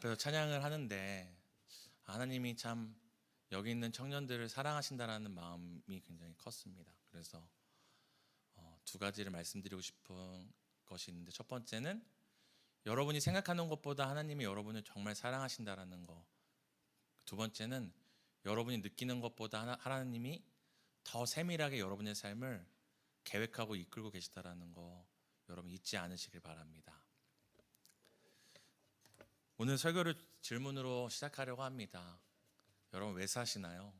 앞에서 찬양을 하는데 하나님이 참 여기 있는 청년들을 사랑하신다라는 마음이 굉장히 컸습니다. 그래서 두 가지를 말씀드리고 싶은 것이 있는데, 첫 번째는 여러분이 생각하는 것보다 하나님이 여러분을 정말 사랑하신다라는 거. 두 번째는 여러분이 느끼는 것보다 하나님이 더 세밀하게 여러분의 삶을 계획하고 이끌고 계시다라는 거 여러분 잊지 않으시길 바랍니다. 오늘 설교를 질문으로 시작하려고 합니다. 여러분 왜 사시나요?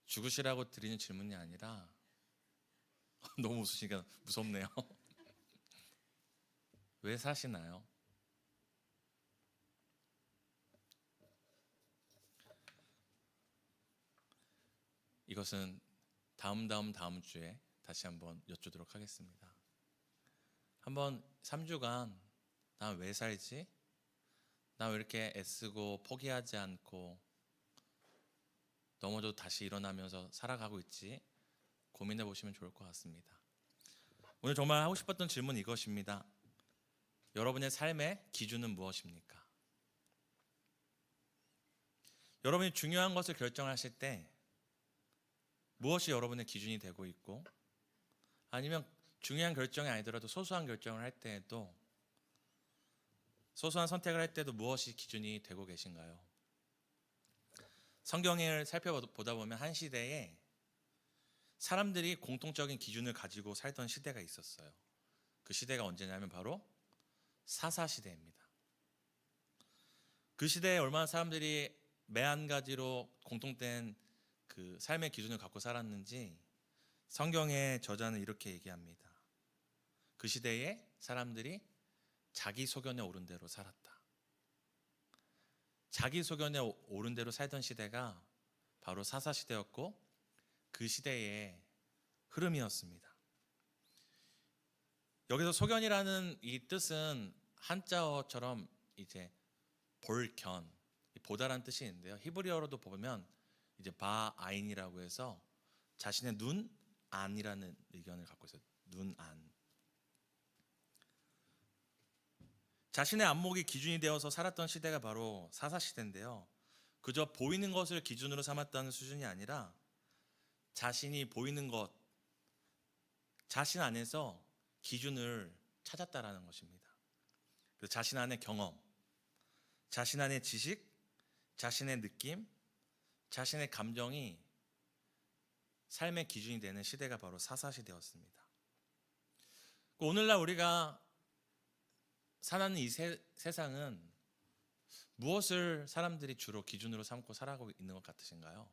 죽으시라고 드리는 질문이 아니라 너무 웃으시니까 무섭네요. 왜 사시나요? 이것은 다음 주에 다시 한번 여쭈도록 하겠습니다. 한번 3주간 나 왜 살지? 나 왜 이렇게 애쓰고 포기하지 않고 넘어져도 다시 일어나면서 살아가고 있지? 고민해 보시면 좋을 것 같습니다. 오늘 정말 하고 싶었던 질문은 이것입니다. 여러분의 삶의 기준은 무엇입니까? 여러분이 중요한 것을 결정하실 때 무엇이 여러분의 기준이 되고 있고, 아니면 중요한 결정이 아니더라도 소소한 결정을 할 때에도, 소소한 선택을 할 때도 무엇이 기준이 되고 계신가요? 성경을 살펴보다 보면 한 시대에 사람들이 공통적인 기준을 가지고 살던 시대가 있었어요. 그 시대가 언제냐면 바로 사사시대입니다. 그 시대에 얼마나 사람들이 매 한 가지로 공통된 그 삶의 기준을 갖고 살았는지 성경의 저자는 이렇게 얘기합니다. 그 시대에 사람들이 자기 소견에 오른 대로 살았다. 자기 소견에 오른 대로 살던 시대가 바로 사사시대였고, 그 시대의 흐름이었습니다. 여기서 소견이라는 이 뜻은 한자어처럼 이제 볼견, 보다라는 뜻이 있는데요. 히브리어로도 보면 이제 바아인이라고 해서 자신의 눈 안이라는 의견을 갖고 있어요. 눈 안. 자신의 안목이 기준이 되어서 살았던 시대가 바로 사사시대인데요. 그저 보이는 것을 기준으로 삼았다는 수준이 아니라 자신이 보이는 것, 자신 안에서 기준을 찾았다라는 것입니다. 그래서 자신 안의 경험, 자신 안의 지식, 자신의 느낌, 자신의 감정이 삶의 기준이 되는 시대가 바로 사사시대였습니다. 오늘날 우리가 사는 이 세상은 무엇을 사람들이 주로 기준으로 삼고 살아가고 있는 것 같으신가요?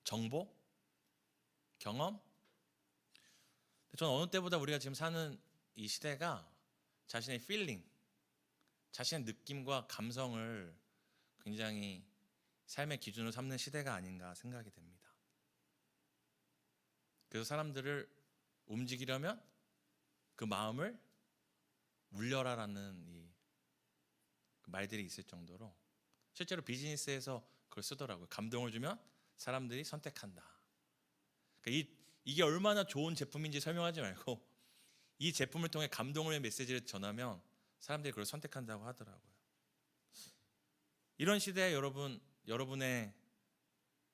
정보? 경험? 저는 어느 때보다 우리가 지금 사는 이 시대가 자신의 필링, 자신의 느낌과 감성을 굉장히 삶의 기준으로 삼는 시대가 아닌가 생각이 됩니다. 그래서 사람들을 움직이려면 그 마음을 울려라라는 이 말들이 있을 정도로, 실제로 비즈니스에서 그걸 쓰더라고요. 감동을 주면 사람들이 선택한다. 그러니까 이게 얼마나 좋은 제품인지 설명하지 말고 이 제품을 통해 감동의 메시지를 전하면 사람들이 그걸 선택한다고 하더라고요. 이런 시대에 여러분의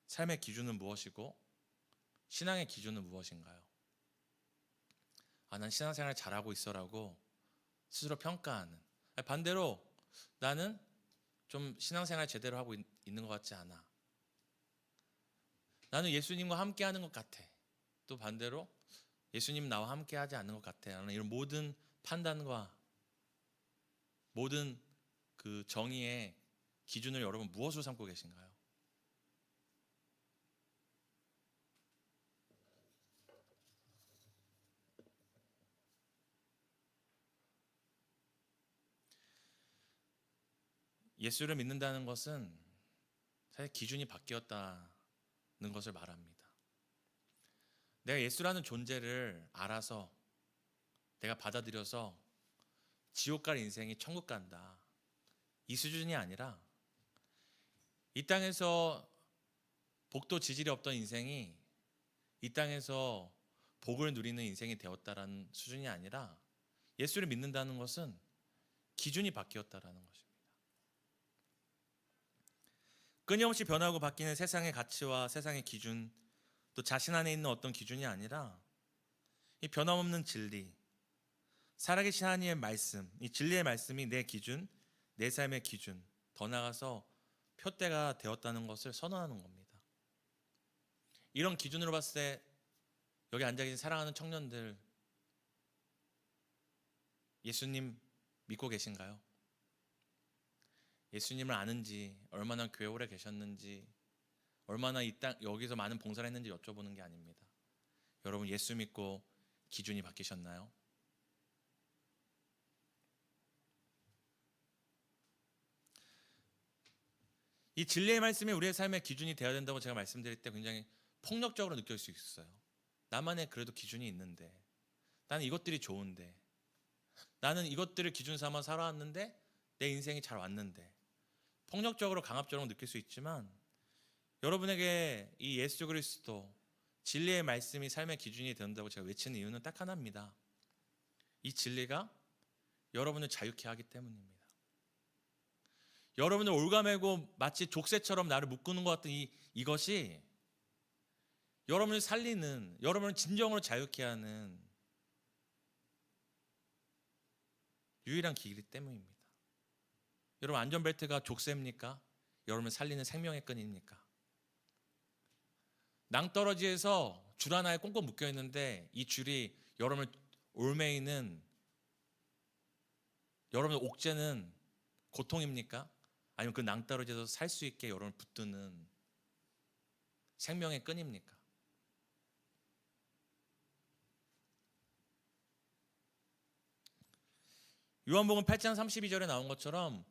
삶의 기준은 무엇이고 신앙의 기준은 무엇인가요? 난 신앙생활 잘하고 있어라고 스스로 평가하는, 반대로 나는 좀 신앙생활 제대로 하고 있는 것 같지 않아, 나는 예수님과 함께 하는 것 같아, 또 반대로 예수님 나와 함께 하지 않는 것 같아 라는 이런 모든 판단과 모든 그 정의의 기준을 여러분 무엇으로 삼고 계신가요? 예수를 믿는다는 것은 사실 기준이 바뀌었다는 것을 말합니다. 내가 예수라는 존재를 알아서 내가 받아들여서 지옥 갈 인생이 천국 간다, 이 수준이 아니라 이 땅에서 복도 지질이 없던 인생이 이 땅에서 복을 누리는 인생이 되었다라는 수준이 아니라 예수를 믿는다는 것은 기준이 바뀌었다라는 것입니다. 끊임없이 변하고 바뀌는 세상의 가치와 세상의 기준, 또 자신 안에 있는 어떤 기준이 아니라 이 변함없는 진리, 살아계신 하나님의 말씀, 이 진리의 말씀이 내 기준, 내 삶의 기준, 더 나아가서 표대가 되었다는 것을 선언하는 겁니다. 이런 기준으로 봤을 때 여기 앉아 계신 사랑하는 청년들, 예수님 믿고 계신가요? 예수님을 아는지, 얼마나 교회 오래 계셨는지, 얼마나 이 땅 여기서 많은 봉사를 했는지 여쭤보는 게 아닙니다. 여러분, 예수 믿고 기준이 바뀌셨나요? 이 진리의 말씀이 우리의 삶의 기준이 되어야 된다고 제가 말씀드릴 때 굉장히 폭력적으로 느낄 수 있어요. 나만의 그래도 기준이 있는데, 나는 이것들이 좋은데, 나는 이것들을 기준 삼아 살아왔는데 내 인생이 잘 왔는데, 폭력적으로 강압적으로 느낄 수 있지만 여러분에게 이 예수 그리스도 진리의 말씀이 삶의 기준이 된다고 제가 외치는 이유는 딱 하나입니다. 이 진리가 여러분을 자유케 하기 때문입니다. 여러분을 올가매고 마치 족쇄처럼 나를 묶는 것 같은 이것이 여러분을 살리는, 여러분을 진정으로 자유케 하는 유일한 길이기 때문입니다. 여러분, 안전벨트가 족쇄입니까? 여러분을 살리는 생명의 끈입니까? 낭떠러지에서 줄 하나에 꽁꽁 묶여 있는데 이 줄이 여러분을 올매이는, 여러분의 옥죄는 고통입니까? 아니면 그 낭떠러지에서 살 수 있게 여러분을 붙드는 생명의 끈입니까? 요한복음 8장 32절에 나온 것처럼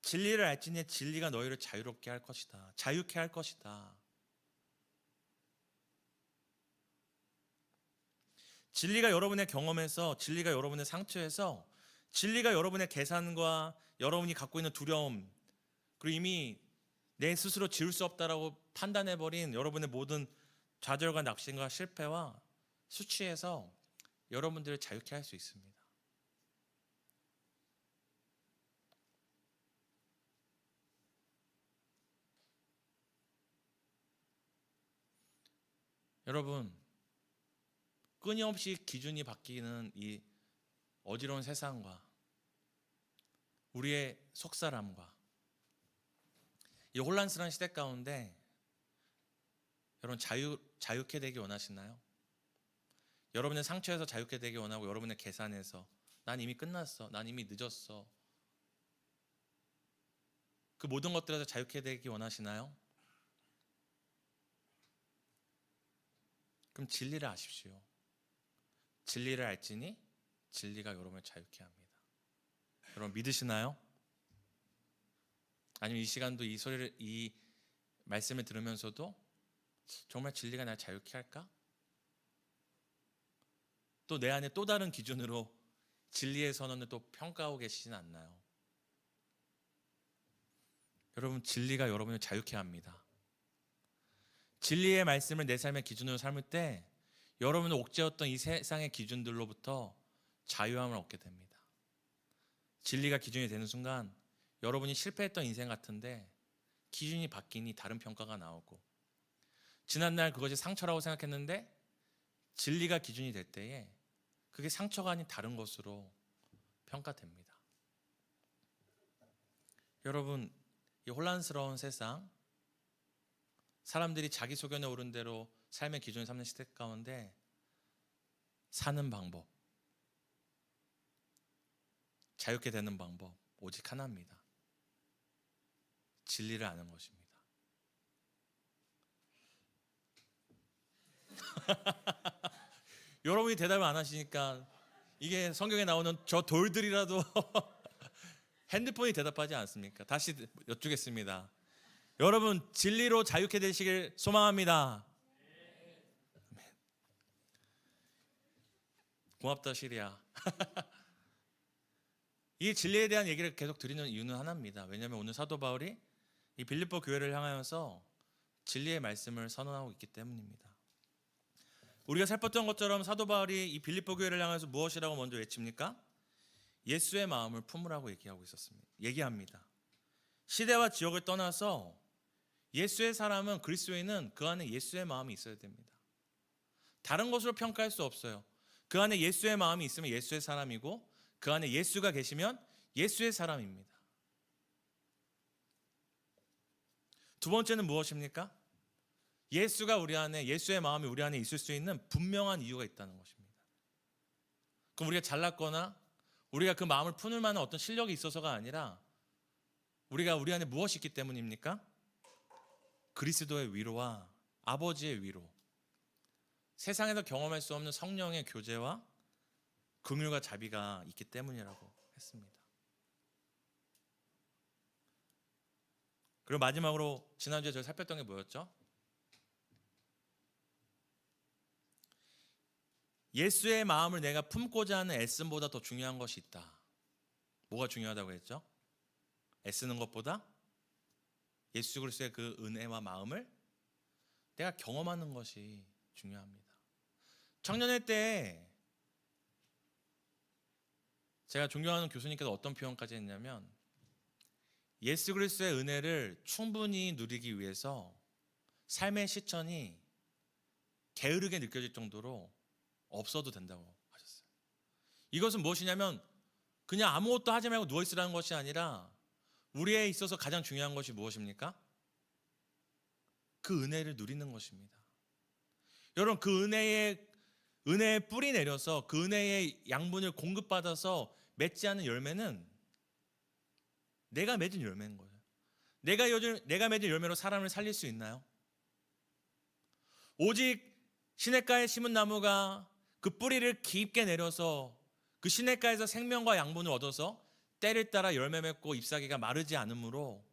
진리를 알지니 진리가 너희를 자유롭게 할 것이다. 자유케 할 것이다. 진리가 여러분의 경험에서, 진리가 여러분의 상처에서, 진리가 여러분의 계산과 여러분이 갖고 있는 두려움, 그리고 이미 내 스스로 지울 수 없다라고 판단해버린 여러분의 모든 좌절과 낙심과 실패와 수치에서 여러분들을 자유케 할 수 있습니다. 여러분, 끊임없이 기준이 바뀌는 이 어지러운 세상과 우리의 속사람과 이 혼란스러운 시대 가운데 여러분, 자유케 되기 원하시나요? 여러분의 상처에서 자유케 되기 원하고, 여러분의 계산에서 난 이미 끝났어, 난 이미 늦었어, 그 모든 것들에서 자유케 되기 원하시나요? 그럼 진리를 아십시오. 진리를 알지니 진리가 여러분을 자유케 합니다. 여러분, 믿으시나요? 아니면 이 시간도 이 말씀을 들으면서도 정말 진리가 날 자유케 할까? 또 내 안에 또 다른 기준으로 진리의 선언을 또 평가하고 계시진 않나요? 여러분, 진리가 여러분을 자유케 합니다. 진리의 말씀을 내 삶의 기준으로 삼을 때 여러분을 옥죄었던 이 세상의 기준들로부터 자유함을 얻게 됩니다. 진리가 기준이 되는 순간 여러분이 실패했던 인생 같은데 기준이 바뀌니 다른 평가가 나오고, 지난날 그것이 상처라고 생각했는데 진리가 기준이 될 때에 그게 상처가 아닌 다른 것으로 평가됩니다. 여러분, 이 혼란스러운 세상, 사람들이 자기 소견에 오른 대로 삶의 기준을 삼는 시대 가운데 사는 방법, 자유케 되는 방법 오직 하나입니다. 진리를 아는 것입니다. 여러분이 대답을 안 하시니까 이게 성경에 나오는 저 돌들이라도 핸드폰이 대답하지 않습니까? 다시 여쭙겠습니다. 여러분, 진리로 자유케 되시길 소망합니다. 고맙다 시리아. 이 진리에 대한 얘기를 계속 드리는 이유는 하나입니다. 왜냐하면 오늘 사도 바울이 이 빌립보 교회를 향하여서 진리의 말씀을 선언하고 있기 때문입니다. 우리가 살폈던 것처럼 사도 바울이 이 빌립보 교회를 향해서 무엇이라고 먼저 외칩니까? 예수의 마음을 품으라고 얘기합니다. 시대와 지역을 떠나서 예수의 사람은, 그리스도인은 그 안에 예수의 마음이 있어야 됩니다. 다른 것으로 평가할 수 없어요. 그 안에 예수의 마음이 있으면 예수의 사람이고, 그 안에 예수가 계시면 예수의 사람입니다. 두 번째는 무엇입니까? 예수의 마음이 우리 안에 있을 수 있는 분명한 이유가 있다는 것입니다. 그럼 우리가 잘났거나 우리가 그 마음을 푸는 만한 어떤 실력이 있어서가 아니라 우리 안에 무엇이 있기 때문입니까? 그리스도의 위로와 아버지의 위로, 세상에서 경험할 수 없는 성령의 교제와 긍휼과 자비가 있기 때문이라고 했습니다. 그리고 마지막으로 지난주에 저희 살폈던 게 뭐였죠? 예수의 마음을 내가 품고자 하는 애씀보다 더 중요한 것이 있다. 뭐가 중요하다고 했죠? 애쓰는 것보다 예수 그리스도의 그 은혜와 마음을 내가 경험하는 것이 중요합니다. 청년회 때 제가 존경하는 교수님께서 어떤 표현까지 했냐면, 예수 그리스도의 은혜를 충분히 누리기 위해서 삶의 시천이 게으르게 느껴질 정도로 없어도 된다고 하셨어요. 이것은 무엇이냐면 그냥 아무것도 하지 말고 누워있으라는 것이 아니라 우리에 있어서 가장 중요한 것이 무엇입니까? 그 은혜를 누리는 것입니다. 여러분, 그 은혜의 뿌리 내려서 그 은혜의 양분을 공급받아서 맺지 않은 열매는 내가 맺은 열매인 거예요. 내가 맺은 열매로 사람을 살릴 수 있나요? 오직 시냇가에 심은 나무가 그 뿌리를 깊게 내려서 그 시냇가에서 생명과 양분을 얻어서 때를 따라 열매 맺고 잎사귀가 마르지 않으므로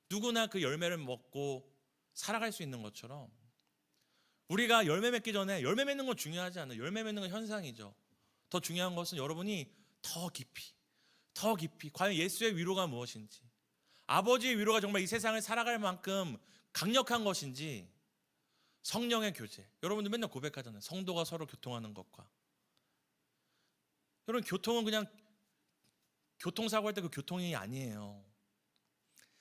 누구나 그 열매를 먹고 살아갈 수 있는 것처럼, 우리가 열매 맺기 전에, 열매 맺는 건 중요하지 않아요. 열매 맺는 건 현상이죠. 더 중요한 것은 여러분이 더 깊이 과연 예수의 위로가 무엇인지, 아버지의 위로가 정말 이 세상을 살아갈 만큼 강력한 것인지, 성령의 교제. 여러분들 맨날 고백하잖아요. 성도가 서로 교통하는 것과. 여러분, 교통은 그냥 교통사고 할 때 그 교통이 아니에요.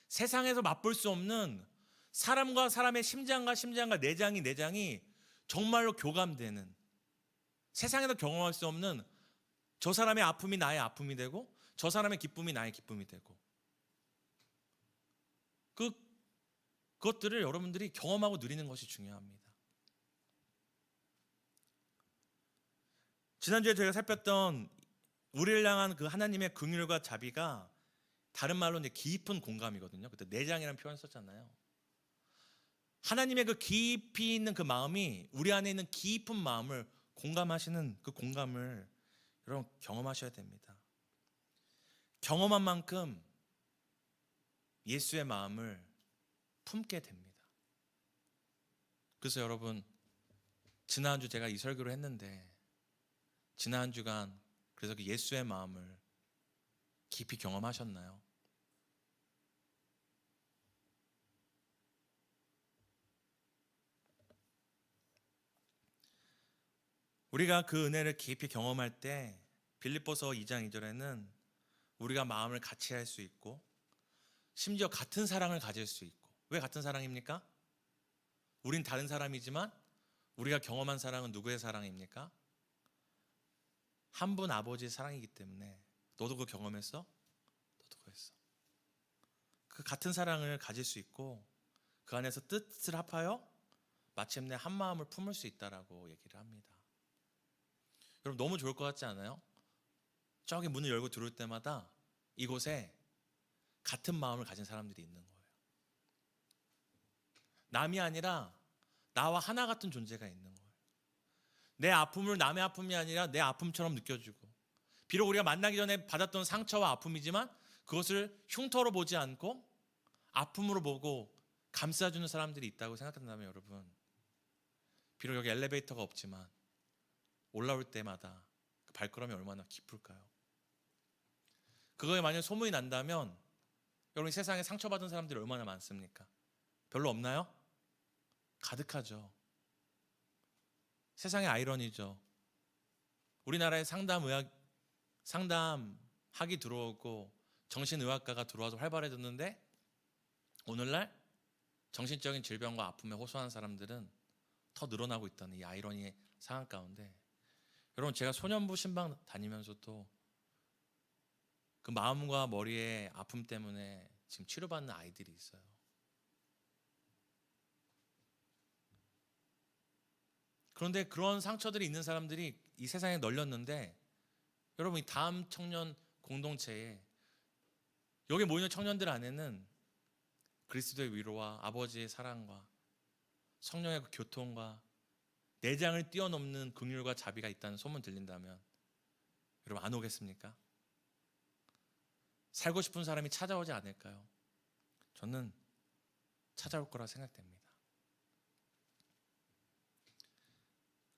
세상에서 맛볼 수 없는 사람과 사람의 심장과 내장이 정말로 교감되는, 세상에서 경험할 수 없는, 저 사람의 아픔이 나의 아픔이 되고 저 사람의 기쁨이 나의 기쁨이 되고, 그것들을 여러분들이 경험하고 누리는 것이 중요합니다. 지난주에 저희가 살폈던 우리를 향한 그 하나님의 긍휼과 자비가 다른 말로 이제 깊은 공감이거든요. 그때 내장이라는 표현 썼잖아요. 하나님의 그 깊이 있는 그 마음이 우리 안에 있는 깊은 마음을 공감하시는 그 공감을 여러분 경험하셔야 됩니다. 경험한 만큼 예수의 마음을 품게 됩니다. 그래서 여러분, 지난주 제가 이 설교를 했는데 지난 한 주간 그래서 그 예수의 마음을 깊이 경험하셨나요? 우리가 그 은혜를 깊이 경험할 때 빌립보서 2장 2절에는 우리가 마음을 같이 할 수 있고 심지어 같은 사랑을 가질 수 있고. 왜 같은 사랑입니까? 우린 다른 사람이지만 우리가 경험한 사랑은 누구의 사랑입니까? 한 분 아버지의 사랑이기 때문에 너도 그거 경험했어? 너도 그거 했어. 그 같은 사랑을 가질 수 있고 그 안에서 뜻을 합하여 마침내 한 마음을 품을 수 있다라고 얘기를 합니다. 여러분, 너무 좋을 것 같지 않아요? 저기 문을 열고 들어올 때마다 이곳에 같은 마음을 가진 사람들이 있는 거예요. 남이 아니라 나와 하나 같은 존재가 있는 거예요. 내 아픔을 남의 아픔이 아니라 내 아픔처럼 느껴지고, 비록 우리가 만나기 전에 받았던 상처와 아픔이지만 그것을 흉터로 보지 않고 아픔으로 보고 감싸주는 사람들이 있다고 생각한다면, 여러분, 비록 여기 엘리베이터가 없지만 올라올 때마다 그 발걸음이 얼마나 깊을까요? 그거에 만약 소문이 난다면 여러분, 세상에 상처받은 사람들이 얼마나 많습니까? 별로 없나요? 가득하죠. 세상의 아이러니죠. 우리나라에 상담학이 들어오고 정신의학과가 들어와서 활발해졌는데 오늘날 정신적인 질병과 아픔에 호소하는 사람들은 더 늘어나고 있다는 이 아이러니의 상황 가운데, 여러분, 제가 소년부 신방 다니면서도 그 마음과 머리의 아픔 때문에 지금 치료받는 아이들이 있어요. 그런데 그런 상처들이 있는 사람들이 이 세상에 널렸는데, 여러분, 이 다음 청년 공동체에 여기 모이는 청년들 안에는 그리스도의 위로와 아버지의 사랑과 성령의 그 교통과 내장을 뛰어넘는 긍휼과 자비가 있다는 소문 들린다면 여러분 안 오겠습니까? 살고 싶은 사람이 찾아오지 않을까요? 저는 찾아올 거라 생각됩니다.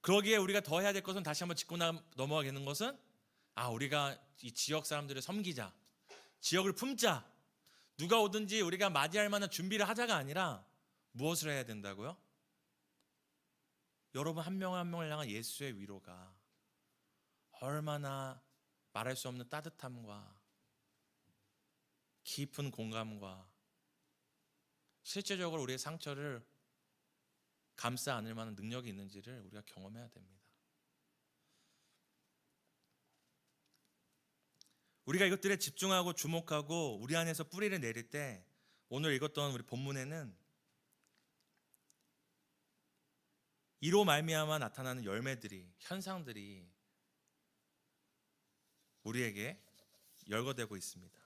그러기에 우리가 더 해야 될 것은, 다시 한번 짚고 넘어가겠는 것은, 우리가 이 지역 사람들을 섬기자, 지역을 품자, 누가 오든지 우리가 맞이할 만한 준비를 하자가 아니라 무엇을 해야 된다고요? 여러분 한 명 한 명을 향한 예수의 위로가 얼마나 말할 수 없는 따뜻함과 깊은 공감과 실제적으로 우리의 상처를 감싸 안을 만한 능력이 있는지를 우리가 경험해야 됩니다. 우리가 이것들에 집중하고 주목하고 우리 안에서 뿌리를 내릴 때, 오늘 읽었던 우리 본문에는 이로 말미암아 나타나는 열매들이, 현상들이 우리에게 열거되고 있습니다.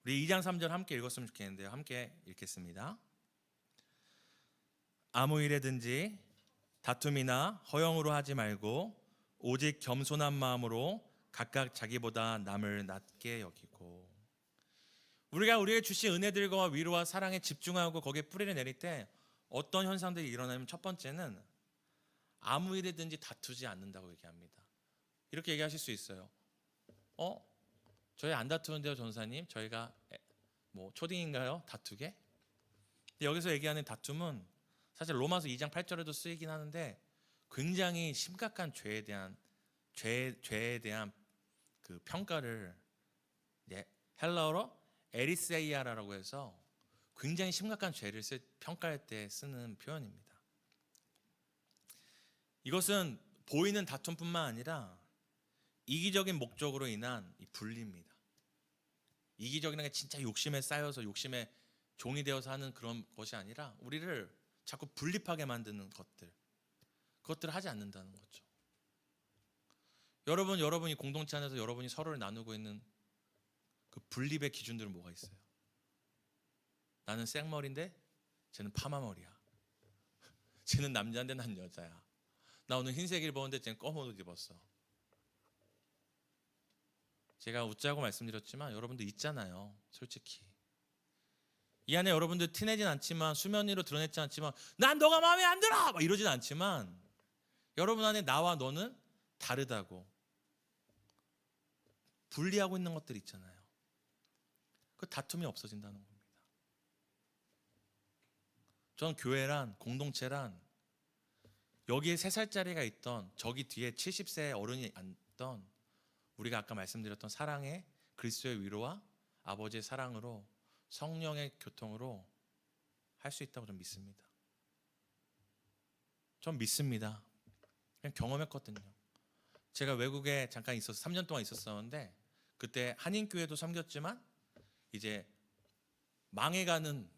우리 2장 3절 함께 읽었으면 좋겠는데요. 함께 읽겠습니다. 아무 일에든지 다툼이나 허영으로 하지 말고 오직 겸손한 마음으로 각각 자기보다 남을 낮게 여기고. 우리가 우리에게 주신 은혜들과 위로와 사랑에 집중하고 거기에 뿌리를 내릴 때 어떤 현상들이 일어나면, 첫 번째는 아무 일에든지 다투지 않는다고 얘기합니다. 이렇게 얘기하실 수 있어요. 저희 안 다투는데요, 전사님? 저희가 뭐 초딩인가요? 다투게? 근데 여기서 얘기하는 다툼은 사실 로마서 2장 8절에도 쓰이긴 하는데 굉장히 심각한 죄에 대한 그 평가를, 헬라어로 에리세이아라고 해서 굉장히 심각한 죄를 평가할 때 쓰는 표현입니다. 이것은 보이는 다툼뿐만 아니라 이기적인 목적으로 인한 이 분리입니다. 이기적이라는 게 진짜 욕심에 쌓여서 욕심에 종이 되어서 하는 그런 것이 아니라 우리를 자꾸 분립하게 만드는 그것들을 하지 않는다는 거죠. 여러분이 공동체 안에서 여러분이 서로를 나누고 있는 그 분립의 기준들은 뭐가 있어요? 나는 생머리인데 쟤는 파마머리야. 쟤는 남자인데 난 여자야. 나 오늘 흰색 입었는데 쟤는 검은 옷 입었어. 제가 웃자고 말씀드렸지만 여러분들 있잖아요, 솔직히. 이 안에 여러분들 티내진 않지만, 수면 위로 드러내지 않지만, 난 너가 마음에 안 들어! 막 이러진 않지만, 여러분 안에 나와 너는 다르다고 분리하고 있는 것들이 있잖아요. 그 다툼이 없어진다는 겁니다. 저는 교회란, 공동체란, 여기에 3살짜리가 있던, 저기 뒤에 70세 어른이 앉던, 우리가 아까 말씀드렸던 사랑의 그리스도의 위로와 아버지의 사랑으로, 성령의 교통으로 할 수 있다고 좀 믿습니다. 전 믿습니다. 그냥 경험했거든요. 제가 외국에 잠깐 3년 동안 있었었는데, 그때 한인교회도 섬겼지만 이제 망해가는,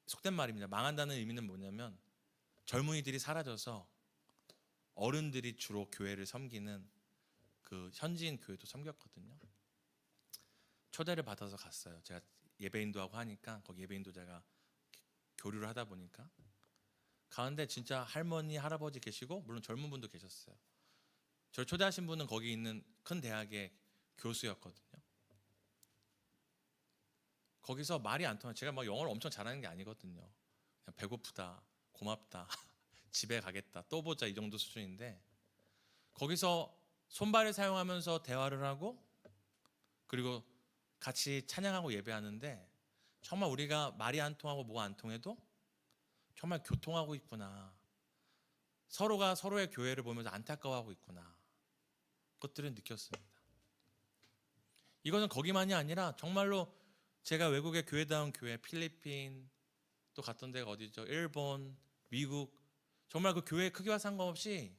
속된 말입니다. 망한다는 의미는 뭐냐면 젊은이들이 사라져서 어른들이 주로 교회를 섬기는 그 현지인 교회도 섬겼거든요. 초대를 받아서 갔어요. 제가 예배인도 하고 하니까 거기 예배인도 제가 교류를 하다 보니까 가는데 진짜 할머니, 할아버지 계시고 물론 젊은 분도 계셨어요. 저를 초대하신 분은 거기 있는 큰 대학의 교수였거든요. 거기서 말이 안 통해요. 제가 막 영어를 엄청 잘하는 게 아니거든요. 그냥 배고프다, 고맙다, 집에 가겠다, 또 보자, 이 정도 수준인데 거기서 손발을 사용하면서 대화를 하고 그리고 같이 찬양하고 예배하는데 정말 우리가 말이 안 통하고 뭐가 안 통해도 정말 교통하고 있구나, 서로가 서로의 교회를 보면서 안타까워하고 있구나. 그것들을 느꼈습니다. 이거는 거기만이 아니라 정말로 제가 외국의 교회다운 교회, 필리핀 또 갔던 데가 어디죠? 일본, 미국, 정말 그 교회의 크기와 상관없이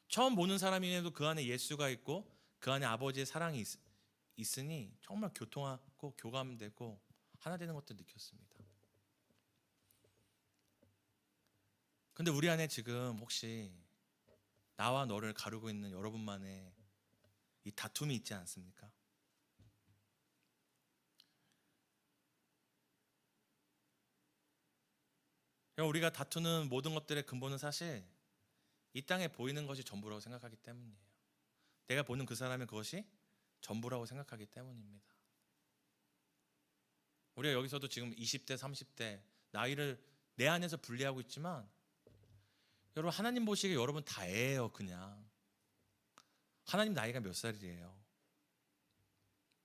처음 보는 사람이라도 그 안에 예수가 있고 그 안에 아버지의 사랑이 있으니 정말 교통하고 교감되고 하나 되는 것도 느꼈습니다. 근데 우리 안에 지금 혹시 나와 너를 가르고 있는 여러분만의 이 다툼이 있지 않습니까? 우리가 다투는 모든 것들의 근본은 사실 이 땅에 보이는 것이 전부라고 생각하기 때문이에요. 내가 보는 그 사람은 그것이 전부라고 생각하기 때문입니다. 우리가 여기서도 지금 20대, 30대 나이를 내 안에서 분리하고 있지만 여러분 하나님 보시기에 여러분 다 애예요. 그냥 하나님 나이가 몇 살이에요?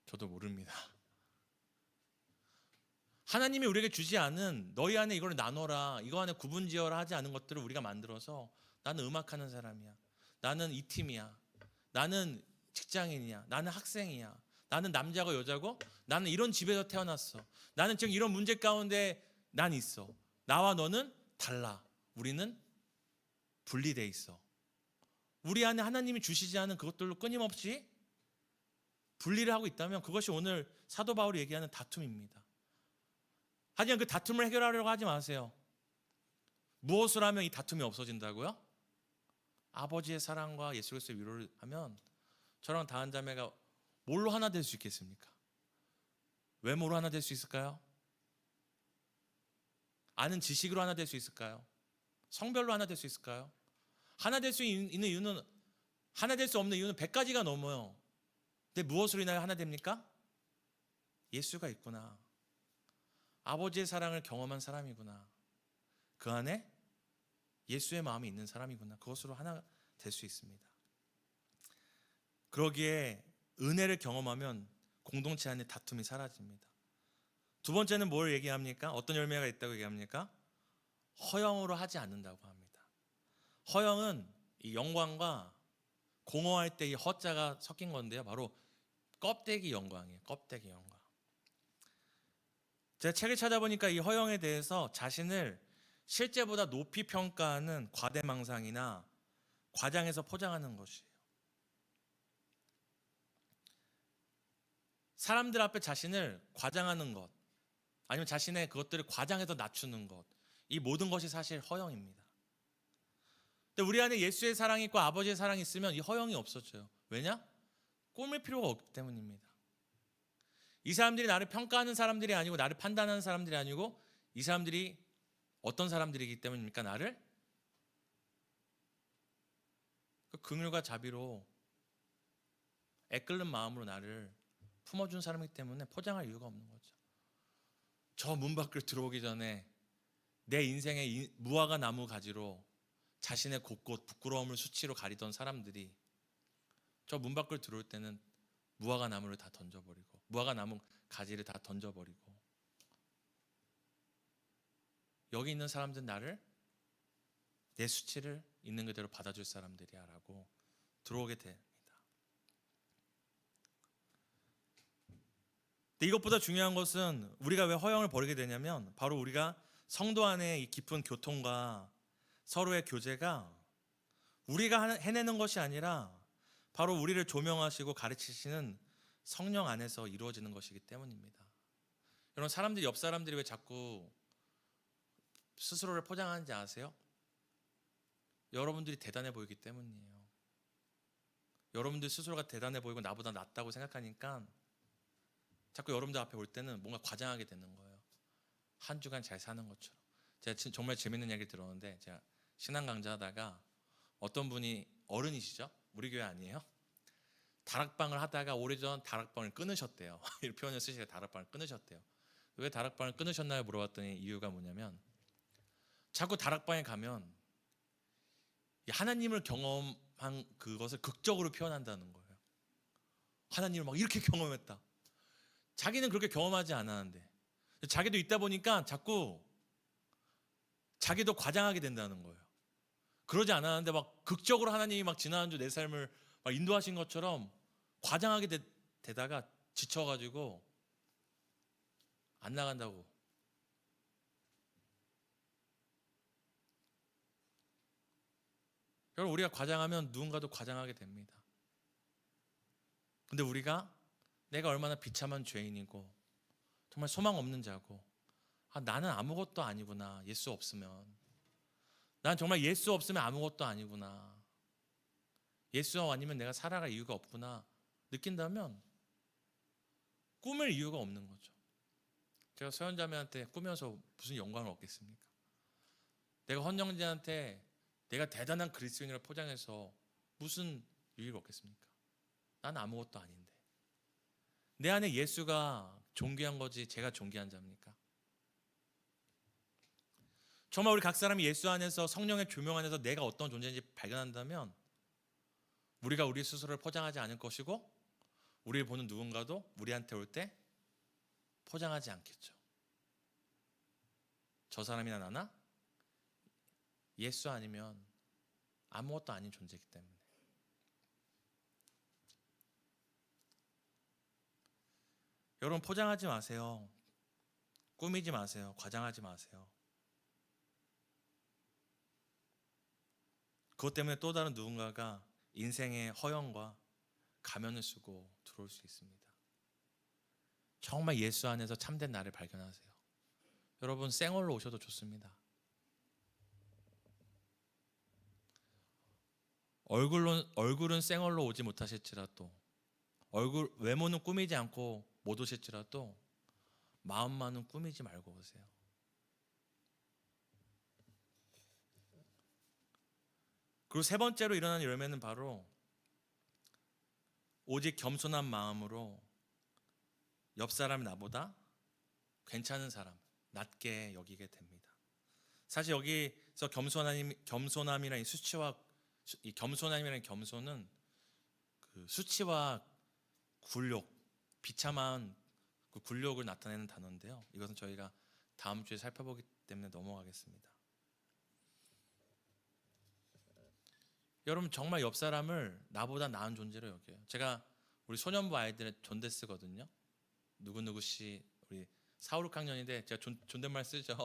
저도 모릅니다. 하나님이 우리에게 주지 않은 너희 안에 이걸 나눠라, 이거 안에 구분지어라 하지 않은 것들을 우리가 만들어서 나는 음악하는 사람이야, 나는 이 팀이야, 나는 직장인이야, 나는 학생이야, 나는 남자고 여자고, 나는 이런 집에서 태어났어, 나는 지금 이런 문제 가운데 난 있어, 나와 너는 달라, 우리는 분리돼 있어. 우리 안에 하나님이 주시지 않은 그것들로 끊임없이 분리를 하고 있다면 그것이 오늘 사도 바울이 얘기하는 다툼입니다. 하지만 그 다툼을 해결하려고 하지 마세요. 무엇을 하면 이 다툼이 없어진다고요? 아버지의 사랑과 예수 그리스도의 위로를 하면 저랑 다한 자매가 뭘로 하나 될 수 있겠습니까? 외모로 하나 될 수 있을까요? 아는 지식으로 하나 될 수 있을까요? 성별로 하나 될 수 있을까요? 하나 될 수 있는 이유는, 하나 될 수 없는 이유는 100가지가 넘어요. 근데 무엇으로 인하여 하나 됩니까? 예수가 있구나, 아버지의 사랑을 경험한 사람이구나, 그 안에 예수의 마음이 있는 사람이구나, 그것으로 하나 될 수 있습니다. 그러기에 은혜를 경험하면 공동체 안에 다툼이 사라집니다. 두 번째는 뭘 얘기합니까? 어떤 열매가 있다고 얘기합니까? 허영으로 하지 않는다고 합니다. 허영은 이 영광과 공허할 때 이 허자가 섞인 건데요, 바로 껍데기 영광이에요. 껍데기 영광. 제가 책을 찾아보니까 이 허영에 대해서 자신을 실제보다 높이 평가하는 과대망상이나 과장해서 포장하는 것이에요. 사람들 앞에 자신을 과장하는 것, 아니면 자신의 그것들을 과장해서 낮추는 것, 이 모든 것이 사실 허영입니다. 근데 우리 안에 예수의 사랑이 있고 아버지의 사랑이 있으면 이 허영이 없어져요. 왜냐? 꾸밀 필요가 없기 때문입니다. 이 사람들이 나를 평가하는 사람들이 아니고 나를 판단하는 사람들이 아니고 이 사람들이 어떤 사람들이기 때문입니까? 나를 그 긍휼과 자비로 애끓는 마음으로 나를 품어준 사람이기 때문에 포장할 이유가 없는 거죠. 저 문 밖을 들어오기 전에 내 인생의 무화과 나무 가지로 자신의 곳곳 부끄러움을 수치로 가리던 사람들이 저 문 밖을 들어올 때는 무화과 나무를 다 던져버리고, 무화과 나무 가지를 다 던져버리고, 여기 있는 사람들은 나를 내 수치를 있는 그대로 받아줄 사람들이야 라고 들어오게 됩니다. 근데 이것보다 중요한 것은 우리가 왜 허영을 버리게 되냐면 바로 우리가 성도 안에 이 깊은 교통과 서로의 교제가 우리가 해내는 것이 아니라 바로 우리를 조명하시고 가르치시는 성령 안에서 이루어지는 것이기 때문입니다. 여러분, 사람들이, 옆 사람들이 왜 자꾸 스스로를 포장하는지 아세요? 여러분들이 대단해 보이기 때문이에요. 여러분들 스스로가 대단해 보이고 나보다 낫다고 생각하니까 자꾸 여러분들 앞에 올 때는 뭔가 과장하게 되는 거예요. 한 주간 잘 사는 것처럼. 제가 정말 재밌는 얘기를 들었는데, 제가 신앙 강좌하다가 어떤 분이, 어른이시죠? 우리 교회 아니에요? 다락방을 하다가 오래전 다락방을 끊으셨대요. 이 표현을 쓰시니까 다락방을 끊으셨대요. 왜 다락방을 끊으셨나요? 물어봤더니 이유가 뭐냐면 자꾸 다락방에 가면 하나님을 경험한 그것을 극적으로 표현한다는 거예요. 하나님을 막 이렇게 경험했다. 자기는 그렇게 경험하지 않았는데 자기도 있다 보니까 자꾸 자기도 과장하게 된다는 거예요. 그러지 않았는데 막 극적으로 하나님이 막 지난주 내 삶을 막 인도하신 것처럼 과장하게 되다가 지쳐가지고 안 나간다고. 여러분, 우리가 과장하면 누군가도 과장하게 됩니다. 근데 우리가 내가 얼마나 비참한 죄인이고 정말 소망 없는 자고, 나는 아무것도 아니구나. 예수 없으면 난 정말 예수 없으면 아무것도 아니구나. 예수 아니면 내가 살아갈 이유가 없구나 느낀다면 꾸밀 이유가 없는 거죠. 제가 서현자매한테 꾸며서 무슨 영광을 얻겠습니까? 내가 헌정제한테 내가 대단한 그리스도인을 포장해서 무슨 유익을 얻겠습니까? 나는 아무것도 아닌데. 내 안에 예수가 존귀한 거지 제가 존귀한 자입니까? 정말 우리 각 사람이 예수 안에서, 성령의 조명 안에서 내가 어떤 존재인지 발견한다면 우리가 우리 스스로를 포장하지 않을 것이고, 우리를 보는 누군가도 우리한테 올 때 포장하지 않겠죠. 저 사람이나 나나 예수 아니면 아무것도 아닌 존재이기 때문에. 여러분, 포장하지 마세요. 꾸미지 마세요. 과장하지 마세요. 그것 때문에 또 다른 누군가가 인생의 허영과 가면을 쓰고 들어올 수 있습니다. 정말 예수 안에서 참된 나를 발견하세요. 여러분, 생얼로 오셔도 좋습니다. 얼굴은 생얼로 오지 못하실지라도, 외모는 꾸미지 않고 못 오실지라도 마음만은 꾸미지 말고 오세요. 그리고 세 번째로 일어나는 열매는 바로 오직 겸손한 마음으로 옆 사람이 나보다 괜찮은 사람, 낮게 여기게 됩니다. 사실 여기서 겸손함이라는 이 겸손함이라는 겸손은 그 수치와 굴욕, 비참한 그 굴욕을 나타내는 단어인데요. 이것은 저희가 다음 주에 살펴보기 때문에 넘어가겠습니다. 여러분, 정말 옆 사람을 나보다 나은 존재로 여겨요. 제가 우리 소년부 아이들의 존댓 쓰거든요. 누구누구 씨, 우리 4, 5학년인데 제가 존댓말 쓰죠.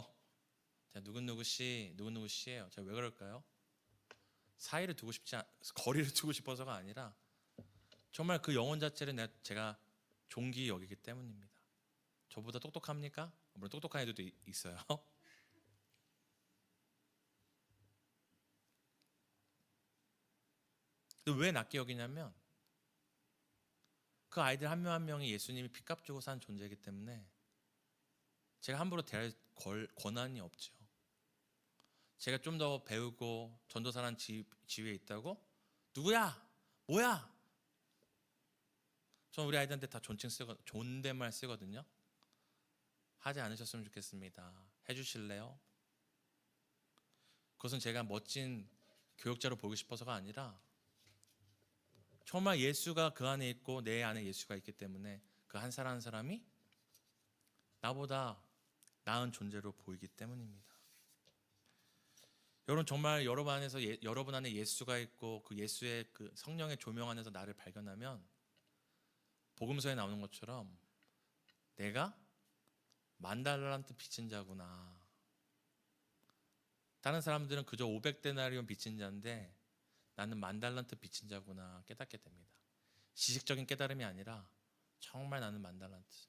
제가 누구누구 씨, 누구누구 씨예요. 제가 왜 그럴까요? 사이를 두고 거리를 두고 싶어서가 아니라 정말 그 영혼 자체를 제가 존귀히 여기기 때문입니다. 저보다 똑똑합니까? 물론 똑똑한 애들도 있어요. 근데 왜 낮게 여기냐면 그 아이들 한 명 한 명이 예수님이 피값 주고 산 존재이기 때문에 제가 함부로 대할 권한이 없죠. 제가 좀 더 배우고 전도사란 지위에 있다고 누구야? 뭐야? 전 우리 아이들한테 다 존댓말 쓰거든요. 하지 않으셨으면 좋겠습니다. 해주실래요? 그것은 제가 멋진 교육자로 보이고 싶어서가 아니라 정말 예수가 그 안에 있고 내 안에 예수가 있기 때문에 그 한 사람 한 사람이 나보다 나은 존재로 보이기 때문입니다. 여러분, 정말 여러분 안에 예수가 있고 그 예수의 그 성령의 조명 안에서 나를 발견하면 복음서에 나오는 것처럼 내가 10,000달란트 빚진 자구나. 다른 사람들은 그저 500데나리온 빚진 자인데 나는 10,000달란트 빚진 자구나 깨닫게 됩니다. 지식적인 깨달음이 아니라 정말 나는 10,000달란트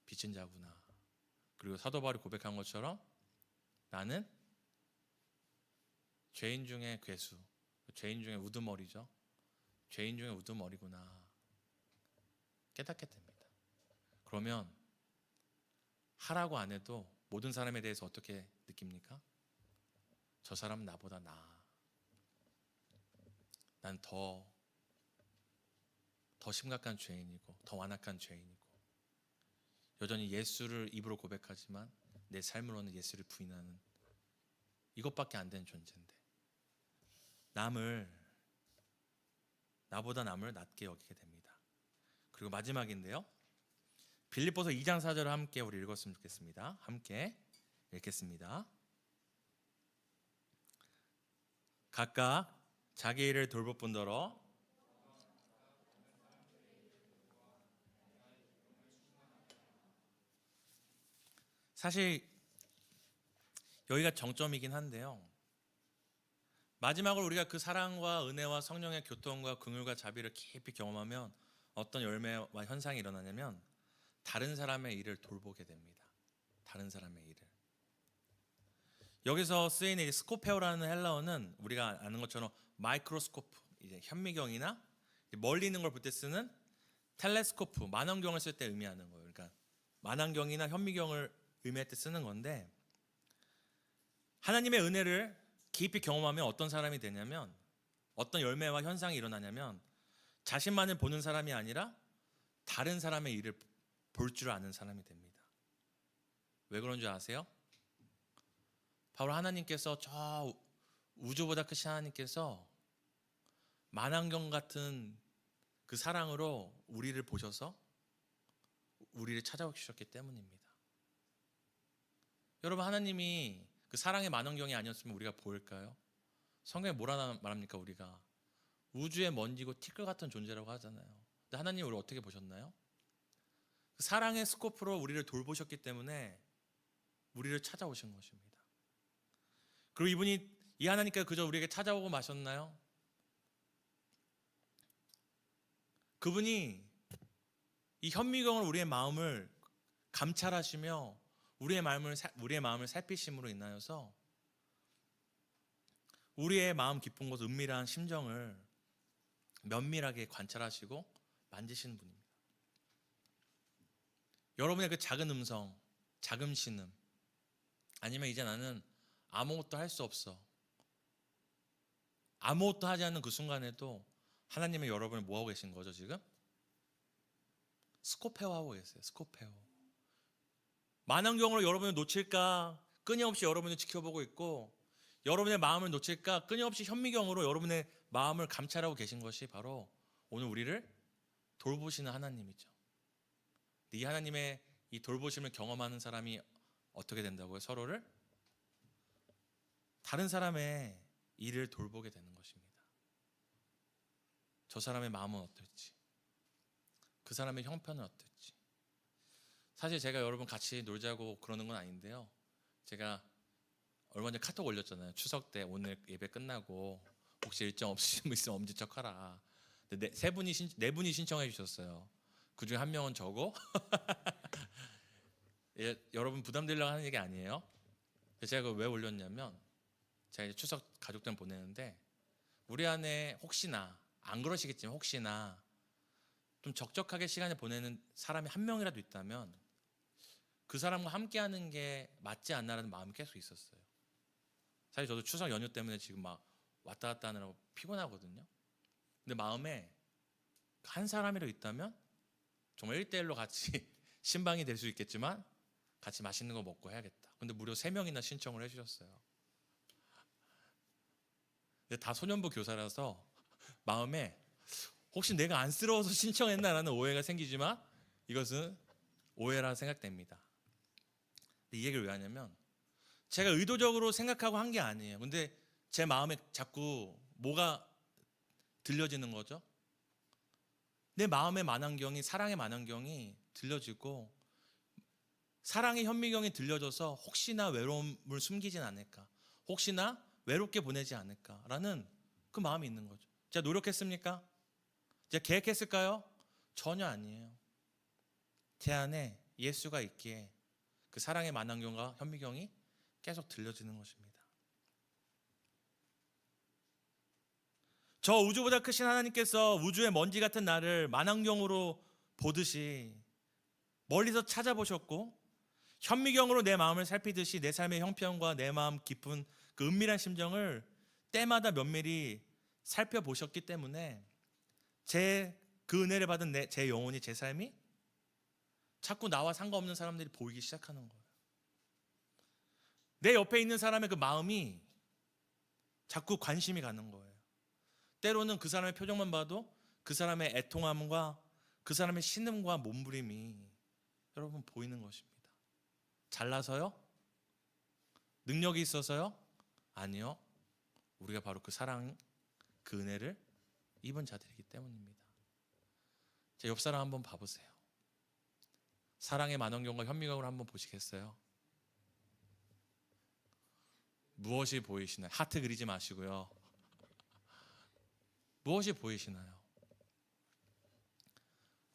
빚진 자구나. 그리고 사도 바울이 고백한 것처럼 나는 죄인 중에 괴수, 죄인 중에 우두머리죠. 죄인 중에 우두머리구나 깨닫게 됩니다. 그러면 하라고 안 해도 모든 사람에 대해서 어떻게 느낍니까? 저 사람은 나보다 나아. 난 더 심각한 죄인이고 더 완악한 죄인이고 여전히 예수를 입으로 고백하지만 내 삶으로는 예수를 부인하는 이것밖에 안 되는 존재인데 나보다 남을 낮게 여기게 됩니다. 그리고 마지막인데요. 빌립보서 2장 4절을 함께 우리 읽었으면 좋겠습니다. 함께 읽겠습니다. 각각 자기 일을 돌볼 뿐더러 사실 여기가 정점이긴 한데요. 마지막으로 우리가 그 사랑과 은혜와 성령의 교통과 긍휼과 자비를 깊이 경험하면 어떤 열매와 현상이 일어나냐면 다른 사람의 일을 돌보게 됩니다. 다른 사람의 일을. 여기서 쓰이는 이 스코페오라는 헬라어는 우리가 아는 것처럼 마이크로스코프, 이제 현미경이나 멀리 있는 걸 볼 때 쓰는 텔레스코프, 만원경을 쓸 때 의미하는 거예요. 그러니까 만원경이나 현미경을 의미할 때 쓰는 건데, 하나님의 은혜를 깊이 경험하면 어떤 사람이 되냐면, 어떤 열매와 현상이 일어나냐면 자신만을 보는 사람이 아니라 다른 사람의 일을 볼 줄 아는 사람이 됩니다. 왜 그런 줄 아세요? 바로 하나님께서 저 우주보다 크신 하나님께서 만환경 같은 그 사랑으로 우리를 보셔서 우리를 찾아오셨기 때문입니다. 여러분, 하나님이 그 사랑의 만환경이 아니었으면 우리가 보일까요? 성경에 뭐라 말합니까? 우리가 우주의 먼지고 티끌 같은 존재라고 하잖아요. 근데 하나님이 우리를 어떻게 보셨나요? 그 사랑의 스코프로 우리를 돌보셨기 때문에 우리를 찾아오신 것입니다. 그리고 이 하나님께서 그저 우리에게 찾아오고 마셨나요? 그분이 이 현미경을 우리의 마음을 감찰하시며 우리의 마음을 살피심으로 인하여서 우리의 마음 깊은 곳 은밀한 심정을 면밀하게 관찰하시고 만지시는 분입니다. 여러분의 그 작은 음성, 작은 신음, 아니면 이제 나는 아무것도 할 수 없어, 아무것도 하지 않는 그 순간에도 하나님은 여러분을 뭐하고 계신 거죠? 지금 스코페오 하고 계세요. 스코페오. 만원경으로 여러분을 놓칠까 끊임없이 여러분을 지켜보고 있고, 여러분의 마음을 놓칠까 끊임없이 현미경으로 여러분의 마음을 감찰하고 계신 것이 바로 오늘 우리를 돌보시는 하나님이죠. 이 하나님의 이 돌보심을 경험하는 사람이 어떻게 된다고요? 서로를 다른 사람의 일을 돌보게 되는 것입니다. 저 사람의 마음은 어떨지, 그 사람의 형편은 어떨지. 사실 제가 여러분 같이 놀자고 그러는 건 아닌데요, 제가 얼마 전에 카톡 올렸잖아요. 추석 때 오늘 예배 끝나고 혹시 일정 없으신 분 있으면 엄지척하라. 근데 네 분이 신청해 주셨어요. 그 중에 한 명은 저고 예, 여러분 부담드리려고 하는 얘기 아니에요. 제가 그걸 왜 올렸냐면, 제가 이제 추석 가족들 보내는데 우리 안에 혹시나, 안 그러시겠지만 혹시나 좀 적적하게 시간을 보내는 사람이 한 명이라도 있다면 그 사람과 함께하는 게 맞지 않나라는 마음이 계속 있었어요. 사실 저도 추석 연휴 때문에 지금 막 왔다 갔다 하느라고 피곤하거든요. 근데 마음에 한 사람이라도 있다면 정말 1대1로 같이 신방이 될 수 있겠지만 같이 맛있는 거 먹고 해야겠다. 근데 무려 3명이나 신청을 해주셨어요. 근데 다 소년부 교사라서 마음에 혹시 내가 안쓰러워서 신청했나라는 오해가 생기지만 이것은 오해라 생각됩니다. 근데 이 얘기를 왜 하냐면, 제가 의도적으로 생각하고 한 게 아니에요. 근데 제 마음에 자꾸 뭐가 들려지는 거죠? 내 마음의 만환경이, 사랑의 만환경이 들려지고, 사랑의 현미경이 들려져서 혹시나 외로움을 숨기진 않을까, 혹시나 외롭게 보내지 않을까라는 그 마음이 있는 거죠. 제가 노력했습니까? 제가 계획했을까요? 전혀 아니에요. 제 안에 예수가 있기에 그 사랑의 만환경과 현미경이 계속 들려지는 것입니다. 저 우주보다 크신 하나님께서 우주의 먼지 같은 나를 만환경으로 보듯이 멀리서 찾아보셨고, 현미경으로 내 마음을 살피듯이 내 삶의 형편과 내 마음 깊은 그 은밀한 심정을 때마다 면밀히 살펴보셨기 때문에 그 은혜를 받은 제 영혼이, 제 삶이 자꾸 나와 상관없는 사람들이 보이기 시작하는 거예요. 내 옆에 있는 사람의 그 마음이 자꾸 관심이 가는 거예요. 때로는 그 사람의 표정만 봐도 그 사람의 애통함과 그 사람의 신음과 몸부림이 여러분 보이는 것입니다. 잘나서요? 능력이 있어서요? 아니요. 우리가 바로 그 사랑, 그 은혜를 입은 자들이기 때문입니다. 제 옆 사람 한번 봐보세요. 사랑의 만원경과 현미경을 한번 보시겠어요? 무엇이 보이시나요? 하트 그리지 마시고요. 무엇이 보이시나요?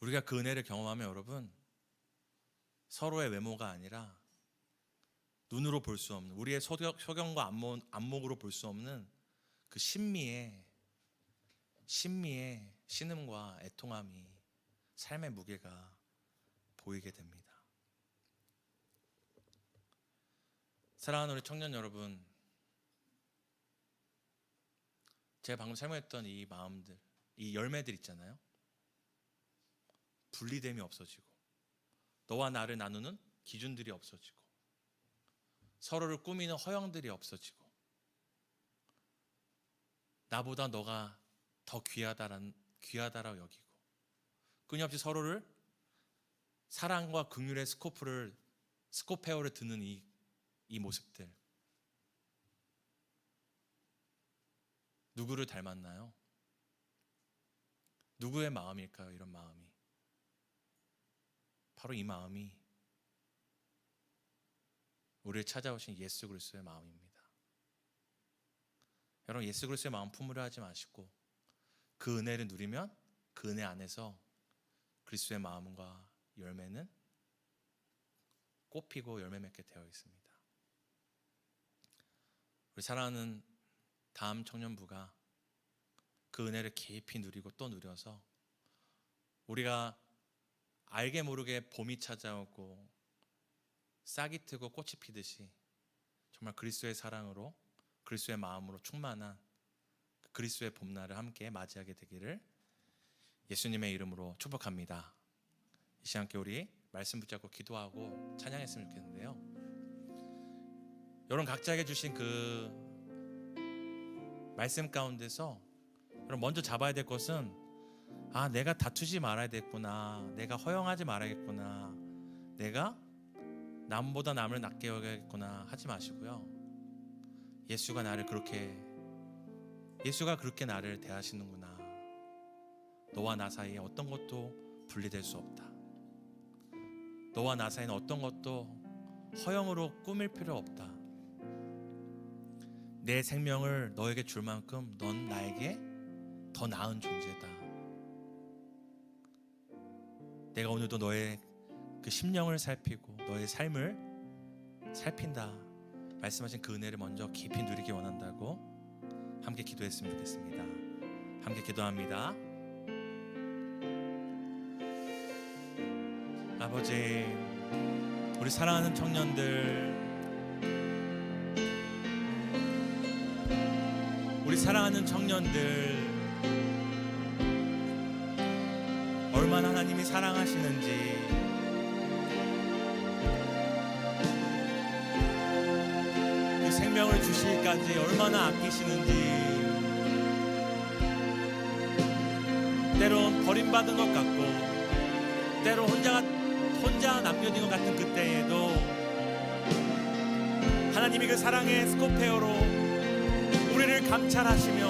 우리가 그 은혜를 경험하면 여러분, 서로의 외모가 아니라 눈으로 볼 수 없는, 우리의 소경과 안목으로 볼 수 없는 그 신미의 신음과 애통함이, 삶의 무게가 보이게 됩니다. 사랑하는 우리 청년 여러분, 제가 방금 설명했던 이 마음들, 이 열매들 있잖아요. 분리됨이 없어지고, 너와 나를 나누는 기준들이 없어지고, 서로를 꾸미는 허영들이 없어지고, 나보다 너가 더 귀하다라고 여기고, 끊임없이 서로를 사랑과 긍휼의 스코페어를 드는 이 모습들, 누구를 닮았나요? 누구의 마음일까요? 이런 마음이 바로 이 마음이 우리를 찾아오신 예수 그리스도의 마음입니다. 여러분, 예수 그리스도의 마음 품으려 하지 마시고 그 은혜를 누리면 그 은혜 안에서 그리스도의 마음과 열매는 꽃피고 열매 맺게 되어 있습니다. 우리 사랑하는 다음 청년부가 그 은혜를 깊이 누리고 또 누려서 우리가 알게 모르게 봄이 찾아오고 싹이 트고 꽃이 피듯이 정말 그리스도의 사랑으로, 그리스도의 마음으로 충만한 그리스도의 봄날을 함께 맞이하게 되기를 예수님의 이름으로 축복합니다. 이 시간 함께 우리 말씀 붙잡고 기도하고 찬양했으면 좋겠는데요. 여러분 각자에게 주신 그 말씀 가운데서 여러분 먼저 잡아야 될 것은 내가 다투지 말아야 되겠구나, 내가 허영하지 말아야겠구나, 내가 남보다 남을 낮게 여겨야겠구나 하지 마시고요. 예수가 그렇게 나를 대하시는구나, 너와 나 사이에 어떤 것도 분리될 수 없다, 너와 나 사이는 어떤 것도 허영으로 꾸밀 필요 없다, 내 생명을 너에게 줄 만큼 넌 나에게 더 나은 존재다, 내가 오늘도 너의 그 심령을 살피고 너의 삶을 살핀다 말씀하신 그 은혜를 먼저 깊이 누리기 원한다고 함께 기도했으면 좋겠습니다. 함께 기도합니다. 아버지, 우리 사랑하는 청년들, 얼마나 하나님이 사랑하시는지, 그 생명을 주시기까지 얼마나 아끼시는지, 때론 버림받은 것 같고 때론 혼자 남겨진 것 같은 그때에도 하나님이 그 사랑의 스코페어로 우리를 감찰하시며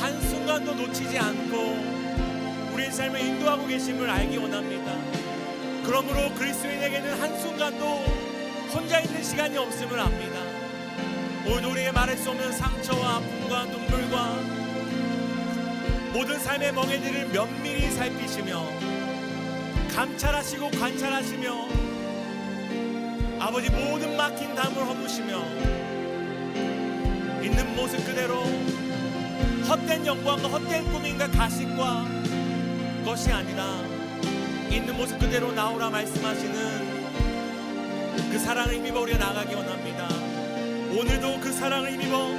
한순간도 놓치지 않고 우리의 삶을 인도하고 계심을 알기 원합니다. 그러므로 그리스도인에게는 한순간도 혼자 있는 시간이 없음을 압니다. 오늘도 우리에게 말할 수 없는 상처와 아픔과 눈물과 모든 삶의 멍에들을 면밀히 살피시며 감찰하시고 관찰하시며 아버지 모든 막힌 담을 허무시며 있는 모습 그대로 헛된 영광과 헛된 꿈인가 가식과 것이 아니라 있는 모습 그대로 나오라 말씀하시는 그 사랑을 힘입어 우리가 나가기 원합니다. 오늘도 그 사랑을 힘입어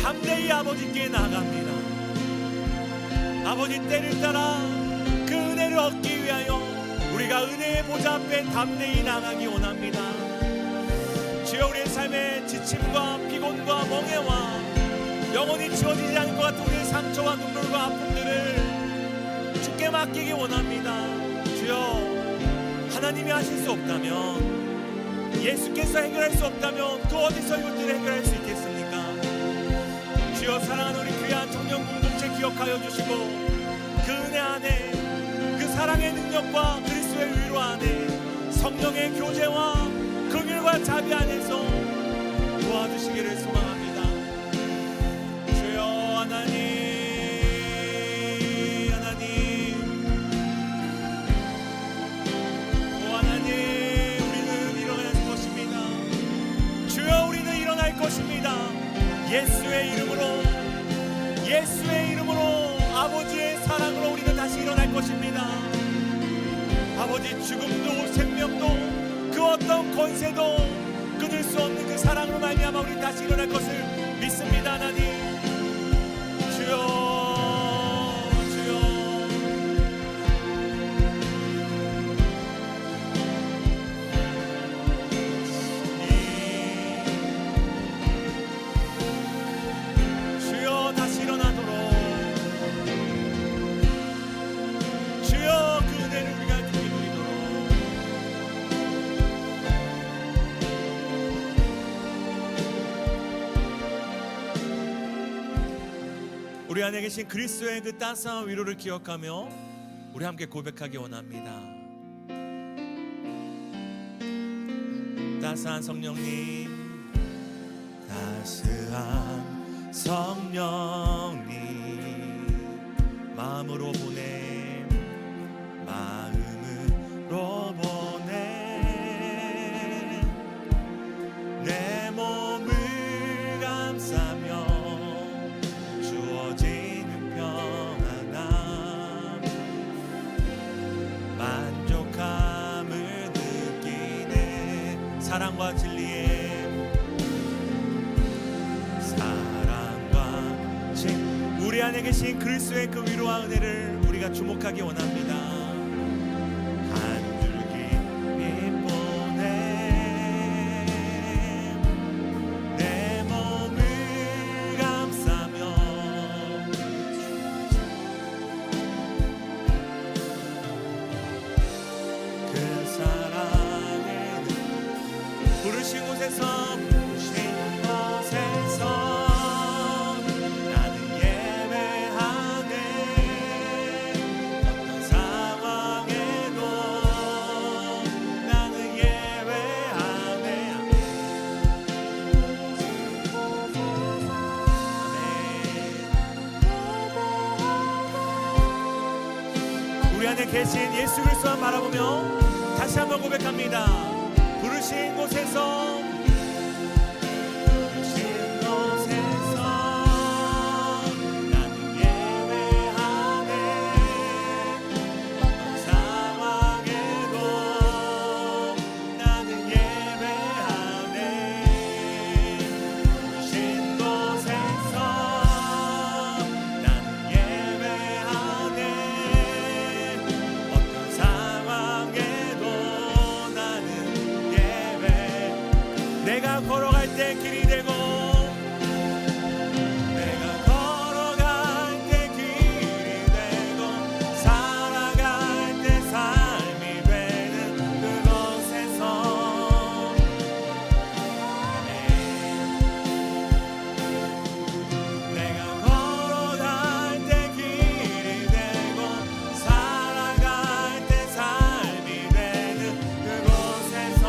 담대히 아버지께 나아갑니다. 아버지 때를 따라 그 은혜를 얻기 위하여 우리가 은혜의 보좌 앞에 담대히 나가기 원합니다. 주여, 우리의 삶의 지침과 피곤과 멍해와 영원히 지워지지 않을 것 같은 우리의 상처와 눈물과 아픔들을 주께 맡기기 원합니다. 주여, 하나님이 하실 수 없다면, 예수께서 해결할 수 없다면 또 어디서 이것들을 해결할 수 있겠습니까? 주여 사랑하는 우리 귀한 청년 공동체 기억하여 주시고 그 은혜 안에 그 사랑의 능력과 그리스도의 위로 안에 성령의 교제와 긍휼과 자비 안에서 도와주시기를 소망합니다. 주여 하나님 것입니다. 예수의 이름으로 아버지의 사랑으로 우리는 다시 일어날 것입니다. 아버지 죽음도 생명도 그 어떤 권세도 끊을 수 없는 그 사랑으로 말미암아 우리 다시 일어날 것을 믿습니다. 하나님 주여 우리 안에 계신 그리스도의 그 따스한 위로를 기억하며 우리 함께 고백하기 원합니다. 따스한 성령님, 따스한 성령님, 마음으로 보냄, 마음으로 보냄, 내 몸을 감싸며 주어지는 평안함, 만족함을 느끼네. 사랑과 진리의 우리 안에 계신 그리스도의 그 위로와 은혜를 우리가 주목하기 원합니다. 한 줄기 빛보내 내 몸을 감싸며 그 사랑의 부르신 곳에서 우리 안에 계신 예수 그리스도만 바라보며 다시 한번 고백합니다. 부르신 곳에서 나는 예배하네. 어떤 상황에도 나는 예배하네. 부르신 곳에서 나는 예배하네. 내가 걸어갈 때 길이 되고 내가 걸어갈 때 길이 되고 살아갈 때 삶이 되는 그곳에서 내가 걸어갈 때 길이 되고 살아갈 때 삶이 되는 그곳에서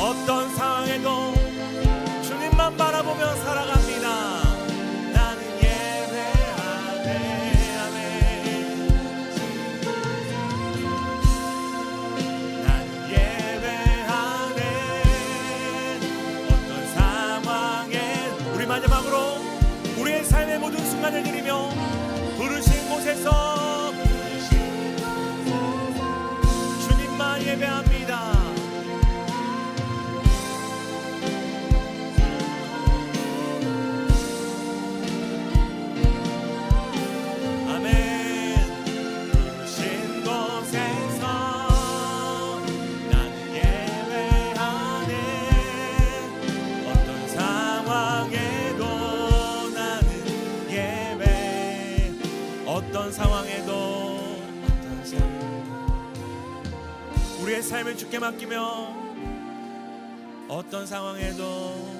어떤 상황에도 주님만 바라보며 살아갑니다. 나는 예배하네. 아멘. 나는 예배하네. 어떤 상황에 우리 마지막으로 우리의 삶의 모든 순간을 드리며 부르신 곳에서 주님만 예배합니다. 어떤 상황에도 어떤 상황 삶을 주께 맡기며 어떤 상황에도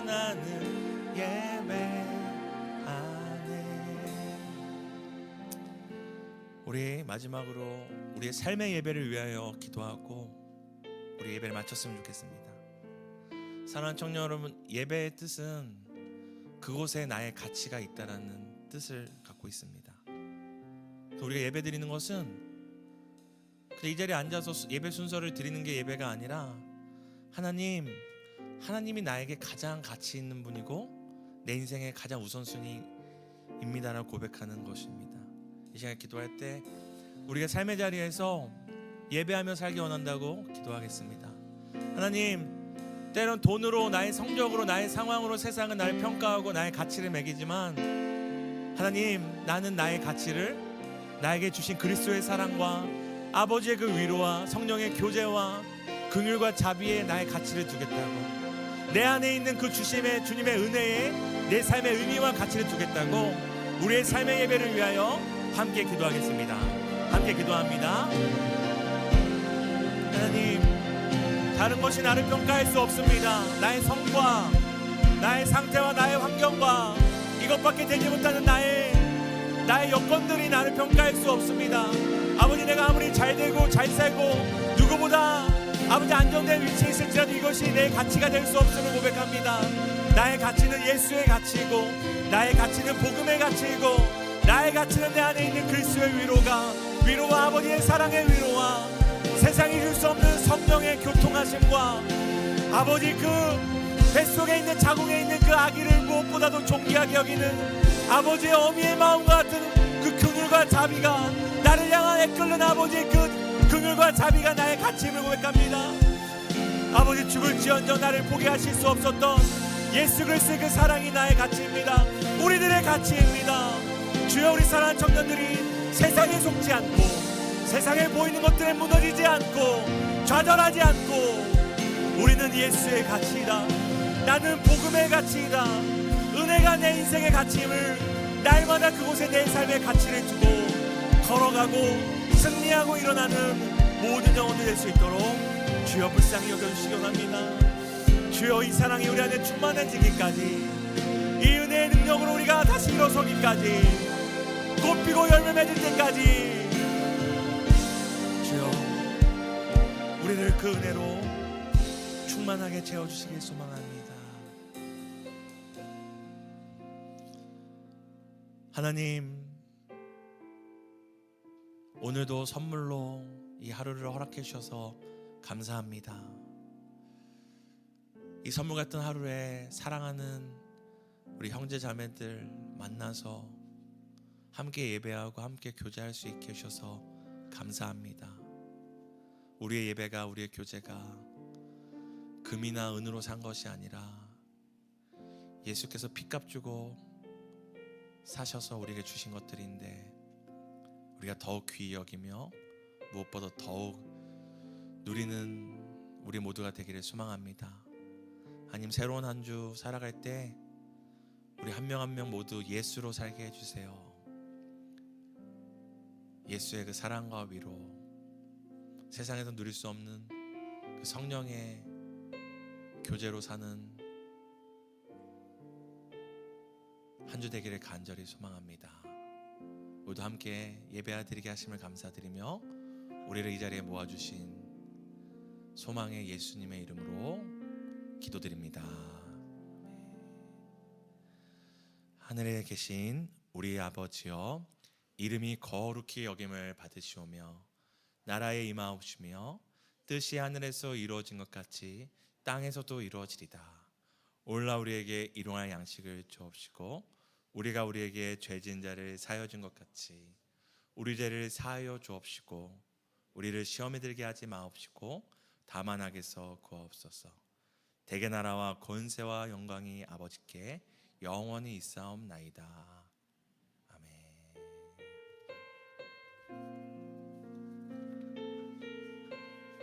나는 예배하네. 우리 마지막으로 우리의 삶의 예배를 위하여 기도하고 우리 예배를 마쳤으면 좋겠습니다. 사랑하는 청년 여러분, 예배의 뜻은 그곳에 나의 가치가 있다라는 뜻을 갖고 있습니다. 우리가 예배 드리는 것은 이 자리에 앉아서 예배 순서를 드리는 게 예배가 아니라 하나님이 나에게 가장 가치 있는 분이고 내 인생의 가장 우선순위입니다라고 고백하는 것입니다. 이 시간에 기도할 때 우리가 삶의 자리에서 예배하며 살기 원한다고 기도하겠습니다. 하나님, 때론 돈으로, 나의 성적으로, 나의 상황으로 세상은 나를 평가하고 나의 가치를 매기지만 하나님, 나는 나의 가치를 나에게 주신 그리스도의 사랑과 아버지의 그 위로와 성령의 교제와 긍휼과 자비에 나의 가치를 두겠다고, 내 안에 있는 그 주님의 은혜에 내 삶의 의미와 가치를 두겠다고 우리의 삶의 예배를 위하여 함께 기도하겠습니다. 함께 기도합니다. 하나님, 다른 것이 나를 평가할 수 없습니다. 나의 성과, 나의 상태와 나의 환경과 이것밖에 되지 못하는 나의 여건들이 나를 평가할 수 없습니다. 아버지, 내가 아무리 잘되고 잘 살고 누구보다 아버지 안정된 위치에 있을지라도 이것이 내 가치가 될 수 없음을 고백합니다. 나의 가치는 예수의 가치이고 나의 가치는 복음의 가치이고 나의 가치는 내 안에 있는 그리스도의 위로와 아버지의 사랑의 위로와 세상이 줄 수 없는 성령의 교통하심과 아버지 그 뱃속에 있는 자궁에 있는 그 아기를 무엇보다도 존귀하게 여기는 아버지의 어미의 마음과 같은 그 긍휼과 자비가 나를 향하여 끓는 아버지의 그 긍휼과 자비가 나의 가치임을 고백합니다. 아버지, 죽을지언정 나를 포기하실 수 없었던 예수 그리스도의 그 사랑이 나의 가치입니다. 우리들의 가치입니다. 주여, 우리 사랑하는 청년들이 세상에 속지 않고 세상에 보이는 것들에 무너지지 않고 좌절하지 않고 우리는 예수의 가치이다, 나는 복음의 가치이다, 은혜가 내 인생의 가치임을 날마다 그곳에 내 삶의 가치를 두고 걸어가고 승리하고 일어나는 모든 영혼이 될 수 있도록 주여 불쌍히 여겨주시기 원합니다. 주여, 이 사랑이 우리 안에 충만해지기까지, 이 은혜의 능력으로 우리가 다시 일어서기까지, 꽃피고 열매 맺을 때까지 주여, 우리를 그 은혜로 충만하게 채워주시길 소망합니다. 하나님, 오늘도 선물로 이 하루를 허락해 주셔서 감사합니다. 이 선물 같은 하루에 사랑하는 우리 형제 자매들 만나서 함께 예배하고 함께 교제할 수 있게 해주셔서 감사합니다. 우리의 예배가, 우리의 교제가 금이나 은으로 산 것이 아니라 예수께서 피값 주고 사셔서 우리에게 주신 것들인데 우리가 더욱 귀히 여기며 무엇보다 더욱 누리는 우리 모두가 되기를 소망합니다. 하나님, 새로운 한 주 살아갈 때 우리 한 명 한 명 모두 예수로 살게 해주세요. 예수의 그 사랑과 위로, 세상에서 누릴 수 없는 그 성령의 교제로 사는 한 주 되기를 간절히 소망합니다. 모두 함께 예배드리게 하심을 감사드리며 우리를 이 자리에 모아주신 소망의 예수님의 이름으로 기도드립니다. 하늘에 계신 우리 아버지여, 이름이 거룩히 여김을 받으시오며 나라에 임하옵시며 뜻이 하늘에서 이루어진 것 같이 땅에서도 이루어지리다. 오늘날 우리에게 일용할 양식을 주옵시고 우리가 우리에게 죄진 자를 사하여 준 것 같이 우리 죄를 사하여 주옵시고 우리를 시험에 들게 하지 마옵시고 다만 악에서 구하옵소서. 대개 나라와 권세와 영광이 아버지께 영원히 있사옵나이다.